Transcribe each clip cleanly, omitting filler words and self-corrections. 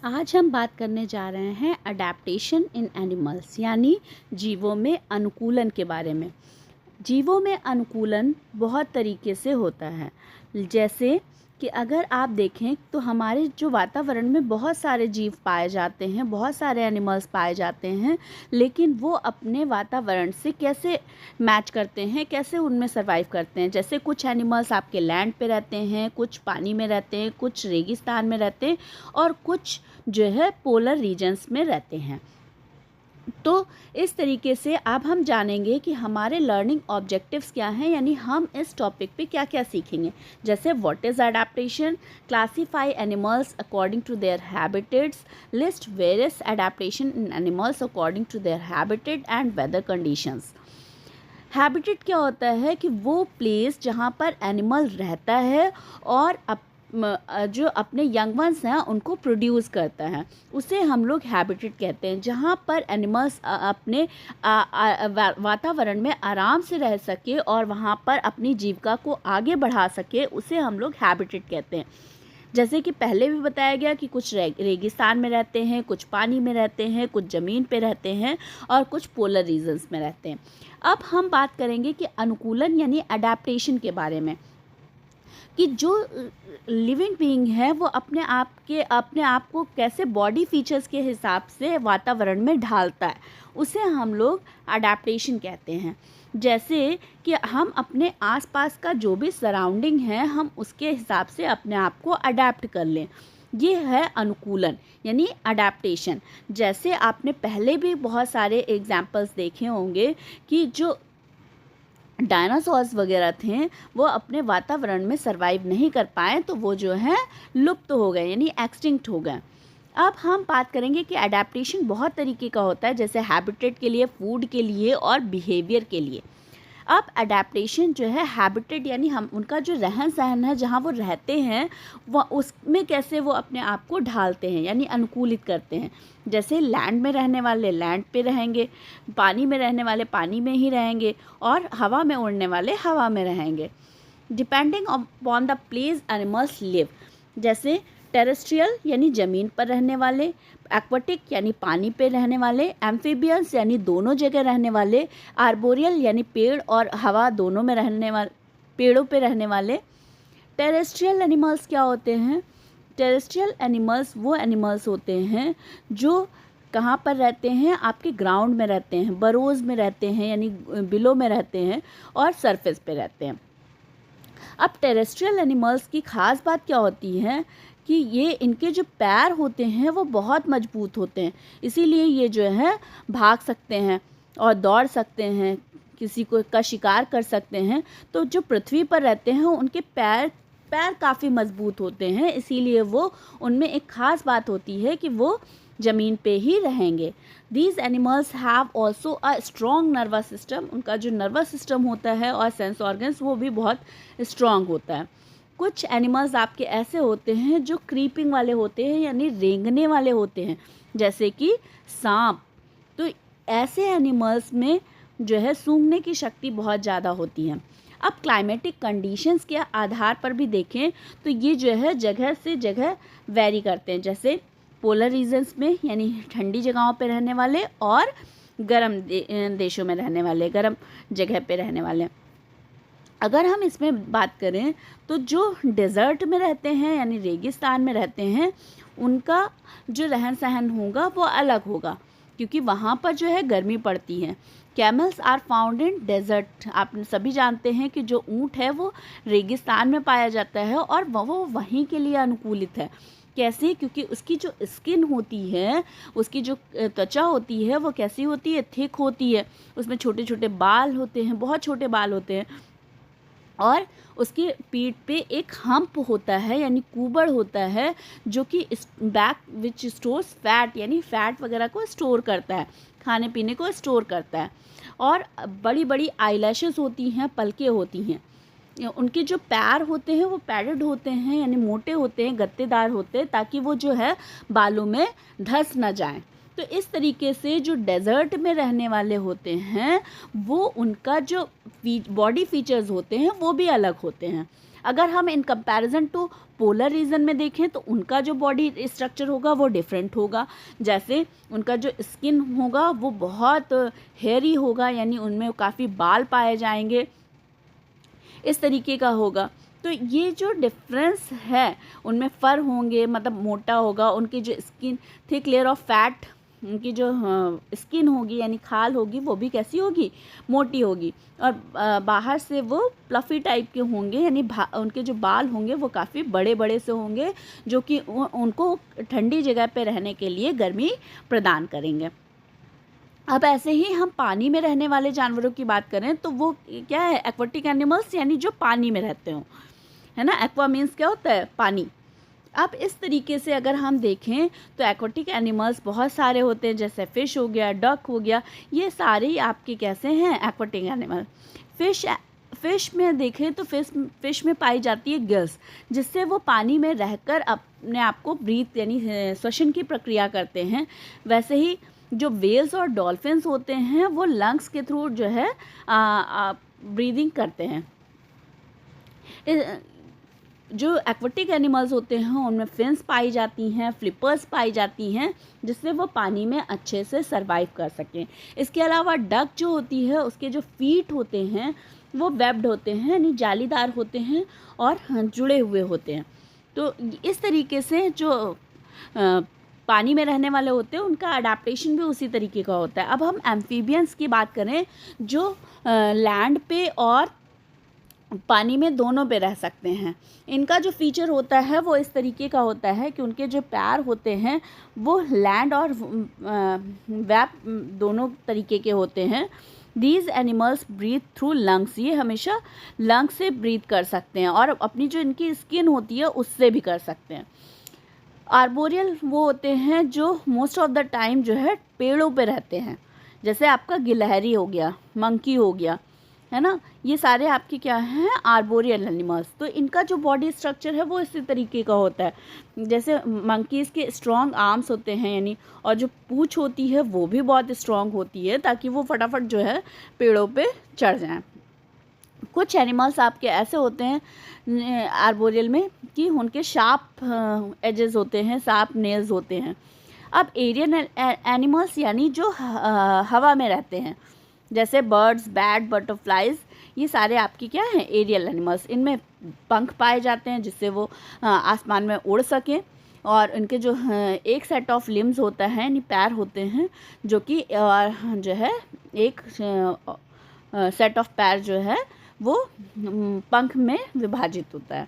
आज हम बात करने जा रहे हैं अडेप्टेशन इन एनिमल्स यानी जीवों में अनुकूलन के बारे में। जीवों में अनुकूलन बहुत तरीके से होता है। जैसे कि अगर आप देखें तो हमारे जो वातावरण में बहुत सारे जीव पाए जाते हैं, बहुत सारे एनिमल्स पाए जाते हैं, लेकिन वो अपने वातावरण से कैसे मैच करते हैं, कैसे उनमें सर्वाइव करते हैं। जैसे कुछ एनिमल्स आपके लैंड पे रहते हैं, कुछ पानी में रहते हैं, कुछ रेगिस्तान में रहते हैं और कुछ जो है पोलर रीजन्स में रहते हैं। तो इस तरीके से अब हम जानेंगे कि हमारे लर्निंग ऑब्जेक्टिव्स क्या हैं, यानी हम इस टॉपिक पे क्या क्या सीखेंगे। जैसे what is adaptation, classify animals according to their habitats, list various adaptation in animals according to their habitat and weather conditions. Habitat क्या होता है कि वो प्लेस जहाँ पर एनिमल रहता है और जो अपने यंग वंस हैं उनको प्रोड्यूस करता है, उसे हम लोग हैबिटेट कहते हैं। जहाँ पर एनिमल्स अपने वातावरण में आराम से रह सके और वहाँ पर अपनी जीविका को आगे बढ़ा सके, उसे हम लोग हैबिटेट कहते हैं। जैसे कि पहले भी बताया गया कि कुछ रेगिस्तान में रहते हैं, कुछ पानी में रहते हैं, कुछ ज़मीन पे रहते हैं और कुछ पोलर रीजन्स में रहते हैं। अब हम बात करेंगे कि अनुकूलन यानी अडेप्टेशन के बारे में, कि जो लिविंग बीइंग है वो अपने आप को कैसे बॉडी फीचर्स के हिसाब से वातावरण में ढालता है, उसे हम लोग अडेप्टेशन कहते हैं। जैसे कि हम अपने आसपास का जो भी सराउंडिंग है हम उसके हिसाब से अपने आप को अडेप्ट कर लें, ये है अनुकूलन यानी अडेप्टेशन। जैसे आपने पहले भी बहुत सारे एग्जाम्पल्स देखे होंगे कि जो डायनासोर्स वगैरह थे वो अपने वातावरण में सरवाइव नहीं कर पाए, तो वो जो है लुप्त हो गए यानी एक्सटिंक्ट हो गए। अब हम बात करेंगे कि अडेप्टेशन बहुत तरीके का होता है, जैसे हैबिटेट के लिए, फूड के लिए और बिहेवियर के लिए। अब अडेप्टेशन जो है हैबिटेट यानी हम उनका जो रहन सहन है, जहाँ वो रहते हैं, वो उसमें कैसे वो अपने आप को ढालते हैं यानी अनुकूलित करते हैं। जैसे लैंड में रहने वाले लैंड पे रहेंगे, पानी में रहने वाले पानी में ही रहेंगे और हवा में उड़ने वाले हवा में रहेंगे। Depending upon the place animals live, जैसे टेरेस्ट्रियल यानी ज़मीन पर रहने वाले, एक्वाटिक यानी पानी पे रहने वाले, एम्फीबियंस यानी दोनों जगह रहने वाले, आर्बोरियल यानी पेड़ और हवा दोनों में रहने वाले, पेड़ों पे रहने वाले। टेरेस्ट्रियल एनिमल्स क्या होते हैं? टेरेस्ट्रियल एनिमल्स वो एनिमल्स होते हैं जो कहाँ पर रहते हैं? आपके ग्राउंड में रहते हैं, बरोज़ में रहते हैं यानी बिलो में रहते हैं और सरफेस पे रहते हैं। अब टेरेस्ट्रियल एनिमल्स की ख़ास बात क्या होती है कि ये इनके जो पैर होते हैं वो बहुत मजबूत होते हैं, इसीलिए ये जो है भाग सकते हैं और दौड़ सकते हैं, किसी को का शिकार कर सकते हैं। तो जो पृथ्वी पर रहते हैं उनके पैर काफ़ी मजबूत होते हैं, इसीलिए वो उनमें एक ख़ास बात होती है कि वो ज़मीन पे ही रहेंगे। These animals have also a strong nervous system, उनका जो नर्वस सिस्टम होता है और सेंस ऑर्गन्स वो भी बहुत स्ट्रॉन्ग होता है। कुछ एनिमल्स आपके ऐसे होते हैं जो क्रीपिंग वाले होते हैं यानी रेंगने वाले होते हैं, जैसे कि सांप। तो ऐसे एनिमल्स में जो है सूंघने की शक्ति बहुत ज़्यादा होती है। अब क्लाइमेटिक कंडीशंस के आधार पर भी देखें तो ये जो है जगह से जगह वेरी करते हैं, जैसे पोलर रीजन्स में यानी ठंडी जगहों पे रहने वाले और गर्म देशों में रहने वाले, गर्म जगह पे रहने वाले। अगर हम इसमें बात करें तो जो डेज़र्ट में रहते हैं यानी रेगिस्तान में रहते हैं, उनका जो रहन सहन होगा वो अलग होगा, क्योंकि वहाँ पर जो है गर्मी पड़ती है। Camels are found in desert, आप सभी जानते हैं कि जो ऊँट है वो रेगिस्तान में पाया जाता है और वो वहीं के लिए अनुकूलित है। कैसे? क्योंकि उसकी जो स्किन होती है, उसकी जो त्वचा होती है वो कैसी होती है? थिक होती है, उसमें छोटे छोटे बाल होते हैं, बहुत छोटे बाल होते हैं और उसकी पीठ पे एक हम्प होता है यानी कुबड़ होता है, जो कि बैक विच स्टोर्स फैट यानी फैट वगैरह को स्टोर करता है, खाने पीने को स्टोर करता है। और बड़ी बड़ी आईलैशेस होती हैं, पलकें होती हैं। उनके जो पैर होते हैं वो पैडेड होते हैं यानी मोटे होते हैं, गत्तेदार होते हैं, ताकि वो जो है बालों में धंस न जाएं। तो इस तरीके से जो डेज़र्ट में रहने वाले होते हैं वो उनका जो बॉडी फीचर्स होते हैं वो भी अलग होते हैं। अगर हम in comparison to polar region में देखें तो उनका जो बॉडी स्ट्रक्चर होगा वो डिफरेंट होगा। जैसे उनका जो स्किन होगा वो बहुत हेयरी होगा, यानी उनमें काफ़ी बाल पाए जाएंगे, इस तरीके का होगा। तो ये जो डिफरेंस है उनमें फर होंगे, मतलब मोटा होगा, उनकी जो skin thick layer of fat, उनकी जो स्किन होगी यानी खाल होगी वो भी कैसी होगी, मोटी होगी, और बाहर से वो प्लफी टाइप के होंगे, यानी उनके जो बाल होंगे वो काफ़ी बड़े बड़े से होंगे, जो कि उनको ठंडी जगह पे रहने के लिए गर्मी प्रदान करेंगे। अब ऐसे ही हम पानी में रहने वाले जानवरों की बात करें तो वो क्या है, एक्वाटिक एनिमल्स, यानी जो पानी में रहते हो, है ना। एक्वा मीन्स क्या होता है, पानी। अब इस तरीके से अगर हम देखें तो एक्वाटिक एनिमल्स बहुत सारे होते हैं, जैसे फ़िश हो गया, डक हो गया, ये सारे ही आपके कैसे हैं, एक्वाटिक एनिमल। फ़िश में देखें तो फ़िश में पाई जाती है गिल्स, जिससे वो पानी में रहकर अपने आप को ब्रीथ यानी श्वसन की प्रक्रिया करते हैं। वैसे ही जो वेल्स और डॉल्फिन्स होते हैं वो लंग्स के थ्रू जो है ब्रीदिंग करते हैं। जो एक्वाटिक एनिमल्स होते हैं उनमें फिन्स पाई जाती हैं, फ्लिपर्स पाई जाती हैं, जिससे वो पानी में अच्छे से सरवाइव कर सकें। इसके अलावा डक जो होती है उसके जो फीट होते हैं वो वेब्ड होते हैं, यानी जालीदार होते हैं और जुड़े हुए होते हैं। तो इस तरीके से जो पानी में रहने वाले होते हैं उनका अडेप्टेशन भी उसी तरीके का होता है। अब हम एम्फीबियंस की बात करें जो लैंड पे और पानी में दोनों पे रह सकते हैं। इनका जो फीचर होता है वो इस तरीके का होता है कि उनके जो पैर होते हैं वो लैंड और वेब दोनों तरीके के होते हैं। These animals breathe through lungs, ये हमेशा लंग्स से ब्रीथ कर सकते हैं और अपनी जो इनकी स्किन होती है उससे भी कर सकते हैं। आर्बोरियल वो होते हैं जो मोस्ट ऑफ द टाइम जो है पेड़ों पे रहते हैं, जैसे आपका गिलहरी हो गया, मंकी हो गया, है ना। ये सारे आपके क्या हैं, आर्बोरियल एनिमल्स। तो इनका जो बॉडी स्ट्रक्चर है वो इसी तरीके का होता है। जैसे मंकीज़ के स्ट्रॉन्ग आर्म्स होते हैं, यानी और जो पूँछ होती है वो भी बहुत स्ट्रॉन्ग होती है ताकि वो फटाफट जो है पेड़ों पे चढ़ जाएं। कुछ एनिमल्स आपके ऐसे होते हैं आर्बोरियल में कि उनके शार्प एजेस होते हैं, शार्प नेल्स होते हैं। अब एरियन एनिमल्स यानी जो हवा में रहते हैं, जैसे बर्ड्स, बैट, बटरफ्लाइज, ये सारे आपकी क्या हैं, एरियल एनिमल्स। इनमें पंख पाए जाते हैं जिससे वो आसमान में उड़ सकें, और इनके जो एक सेट ऑफ लिम्स होता है यानी पैर होते हैं, जो कि जो है एक सेट ऑफ पैर जो है वो पंख में विभाजित होता है।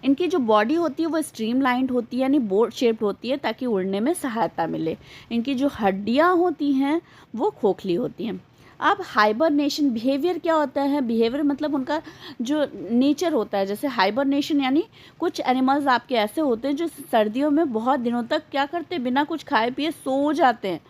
इनकी जो बॉडी होती है वो स्ट्रीमलाइंड होती है, यानी बोट शेप्ड होती है ताकि उड़ने में सहायता मिले। इनकी जो हड्डियां होती हैं वो खोखली होती हैं। अब हाइबरनेशन बिहेवियर क्या होता है, बिहेवियर मतलब उनका जो नेचर होता है। जैसे हाइबरनेशन यानी कुछ एनिमल्स आपके ऐसे होते हैं जो सर्दियों में बहुत दिनों तक क्या करते हैं, बिना कुछ खाए पिए सो जाते हैं।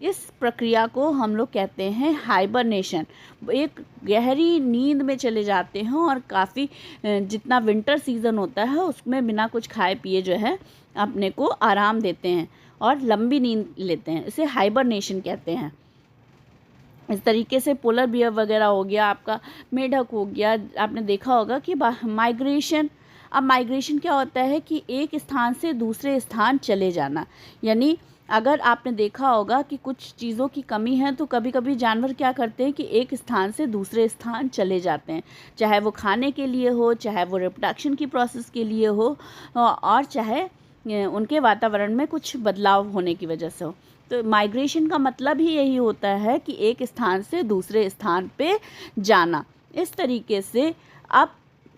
इस प्रक्रिया को हम लोग कहते हैं हाइबरनेशन। एक गहरी नींद में चले जाते हैं और काफ़ी जितना विंटर सीज़न होता है उसमें बिना कुछ खाए पिए जो है अपने को आराम देते हैं और लंबी नींद लेते हैं, इसे हाइबरनेशन कहते हैं। इस तरीके से पोलर बियर वगैरह हो गया, आपका मेढक हो गया, आपने देखा होगा कि माइग्रेशन। अब माइग्रेशन क्या होता है कि एक स्थान से दूसरे स्थान चले जाना, यानी अगर आपने देखा होगा कि कुछ चीज़ों की कमी है तो कभी कभी जानवर क्या करते हैं कि एक स्थान से दूसरे स्थान चले जाते हैं, चाहे वो खाने के लिए हो, चाहे वो रिप्रोडक्शन की प्रोसेस के लिए हो, और चाहे उनके वातावरण में कुछ बदलाव होने की वजह से हो। तो माइग्रेशन का मतलब ही यही होता है कि एक स्थान से दूसरे स्थान पे जाना। इस तरीके से अब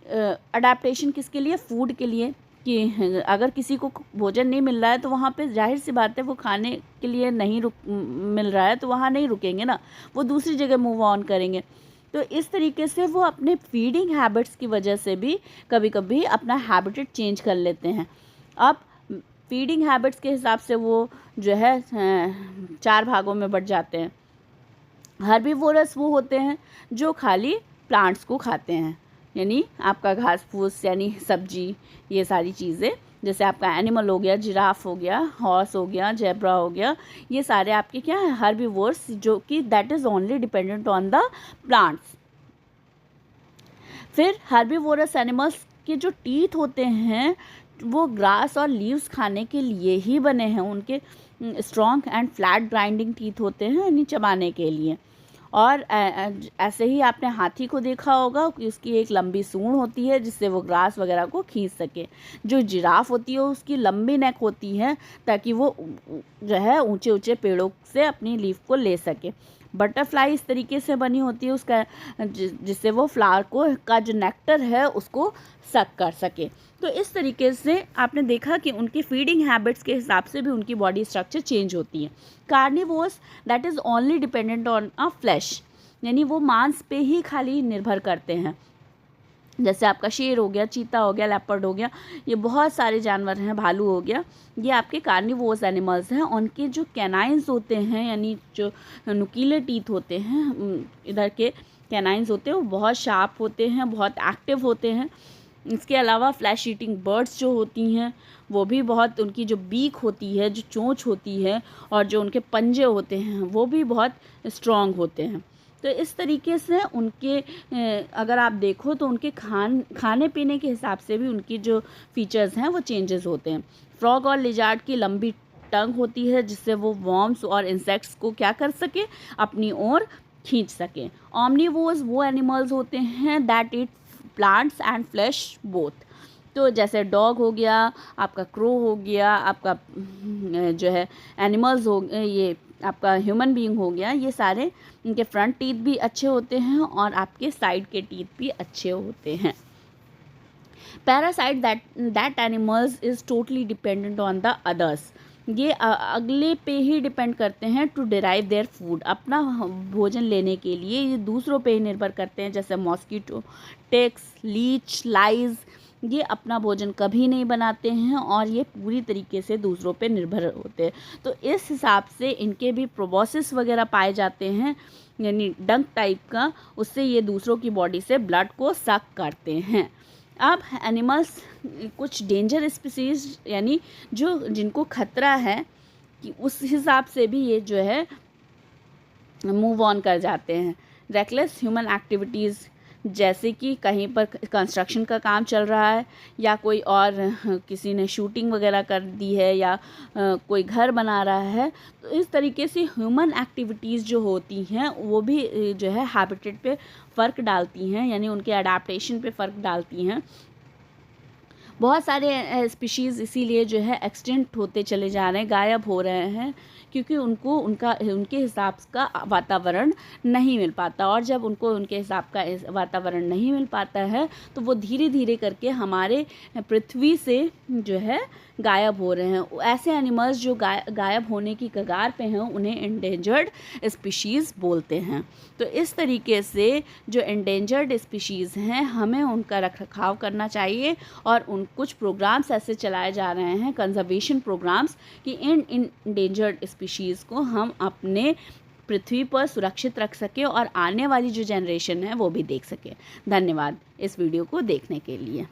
अडेप्टेशन किसके लिए, फूड के लिए, कि अगर किसी को भोजन नहीं मिल रहा है तो वहाँ पे जाहिर सी बात है वो खाने के लिए नहीं मिल रहा है तो वहाँ नहीं रुकेंगे ना, वो दूसरी जगह मूव ऑन करेंगे। तो इस तरीके से वो अपने फीडिंग हैबिट्स की वजह से भी कभी कभी अपना हैबिटेट चेंज कर लेते हैं। अब फीडिंग हैबिट्स के हिसाब से वो जो है 4 भागों में बढ़ जाते हैं। हर्बीवोरस वो होते हैं जो खाली प्लांट्स को खाते हैं, यानी आपका घास फूस यानी सब्जी, ये सारी चीज़ें। जैसे आपका एनिमल हो गया, जिराफ हो गया, हॉर्स हो गया, जेब्रा हो गया, ये सारे आपके क्या है, हर्बीवोर्स, जो कि that is only dependent on the plants. फिर हर्बीवोरस एनिमल्स के जो टीथ होते हैं वो ग्रास और लीव्स खाने के लिए ही बने हैं। उनके strong and flat grinding teeth होते हैं यानी चबाने के लिए। और ऐसे ही आपने हाथी को देखा होगा कि उसकी एक लंबी सूंड होती है जिससे वो ग्रास वगैरह को खींच सके। जो जिराफ होती है उसकी लंबी नेक होती है ताकि वो जो है ऊंचे ऊंचे पेड़ों से अपनी लीफ को ले सके। बटरफ्लाई इस तरीके से बनी होती है उसका जिससे वो फ्लावर को का जो नेक्टर है उसको सक कर सके। तो इस तरीके से आपने देखा कि उनकी फीडिंग हैबिट्स के हिसाब से भी उनकी बॉडी स्ट्रक्चर चेंज होती है। Carnivores that is only dependent on a flash, यानी वो मांस पे ही खाली निर्भर करते हैं। जैसे आपका शेर हो गया, चीता हो गया, लेपर्ड हो गया, ये बहुत सारे जानवर हैं, भालू हो गया, ये आपके कार्निवोरस एनिमल्स हैं। उनके जो कैनाइंस होते हैं यानी जो नुकीले टीथ होते हैं, इधर के कैनाइंस होते हैं वो बहुत शार्प होते हैं, बहुत एक्टिव होते हैं। इसके अलावा फ्लैश ईटिंग बर्ड्स जो होती हैं वो भी बहुत, उनकी जो बीक होती है, जो चोंच होती है और जो उनके पंजे होते हैं वो भी बहुत स्ट्रॉन्ग होते हैं। तो इस तरीके से उनके अगर आप देखो तो उनके खाने पीने के हिसाब से भी उनकी जो फीचर्स हैं वो चेंजेस होते हैं। फ्रॉग और लिजार्ड की लंबी टंग होती है जिससे वो वॉर्म्स और इंसेक्ट्स को क्या कर सके, अपनी ओर खींच सके। ऑमनीवोर्स वो एनिमल्स होते हैं that eat plants and flash both. तो जैसे डॉग हो गया, आपका क्रो हो गया, आपका जो है एनिमल्स हो, ये आपका ह्यूमन बीइंग हो गया, ये सारे इनके फ्रंट टीथ भी अच्छे होते हैं और आपके साइड के टीथ भी अच्छे होते हैं। Parasite that animals is totally dependent on the others, ये अगले पे ही डिपेंड करते हैं टू डिराइव देयर फूड, अपना भोजन लेने के लिए ये दूसरों पे ही निर्भर करते हैं। जैसे मॉस्किटो, टिक्स, लीच, लाइज, ये अपना भोजन कभी नहीं बनाते हैं और ये पूरी तरीके से दूसरों पे निर्भर होते हैं। तो इस हिसाब से इनके भी प्रोबोसिस वगैरह पाए जाते हैं यानी डंक टाइप का, उससे ये दूसरों की बॉडी से ब्लड को सक करते हैं। अब एनिमल्स कुछ डेंजर स्पीसीज यानी जो जिनको खतरा है कि उस हिसाब से भी ये जो है मूव ऑन कर जाते हैं। रेकलेस ह्यूमन एक्टिविटीज़, जैसे कि कहीं पर कंस्ट्रक्शन का काम चल रहा है या कोई और किसी ने शूटिंग वगैरह कर दी है या कोई घर बना रहा है, तो इस तरीके से ह्यूमन एक्टिविटीज़ जो होती हैं वो भी जो है हैबिटेट पे फ़र्क डालती हैं यानी उनके अडेप्टेशन पे फ़र्क डालती हैं। बहुत सारे स्पीशीज़ इसीलिए जो है एक्सटिंक्ट होते चले जा रहे हैं, गायब हो रहे हैं, क्योंकि उनको उनके हिसाब का वातावरण नहीं मिल पाता। और जब उनको उनके हिसाब का वातावरण नहीं मिल पाता है तो वो धीरे धीरे करके हमारे पृथ्वी से जो है गायब हो रहे हैं। ऐसे एनिमल्स जो गायब होने की कगार पे हैं उन्हें एंडेंजर्ड स्पीशीज़ बोलते हैं। तो इस तरीके से जो एंडेंजर्ड स्पीशीज़ हैं हमें उनका रखरखाव करना चाहिए और कुछ प्रोग्राम्स ऐसे चलाए जा रहे हैं, कंजर्वेशन प्रोग्राम्स, कि इन एंडेंजर्ड स्पीशीज़ को हम अपने पृथ्वी पर सुरक्षित रख सकें और आने वाली जो जनरेशन है वो भी देख सके। धन्यवाद इस वीडियो को देखने के लिए।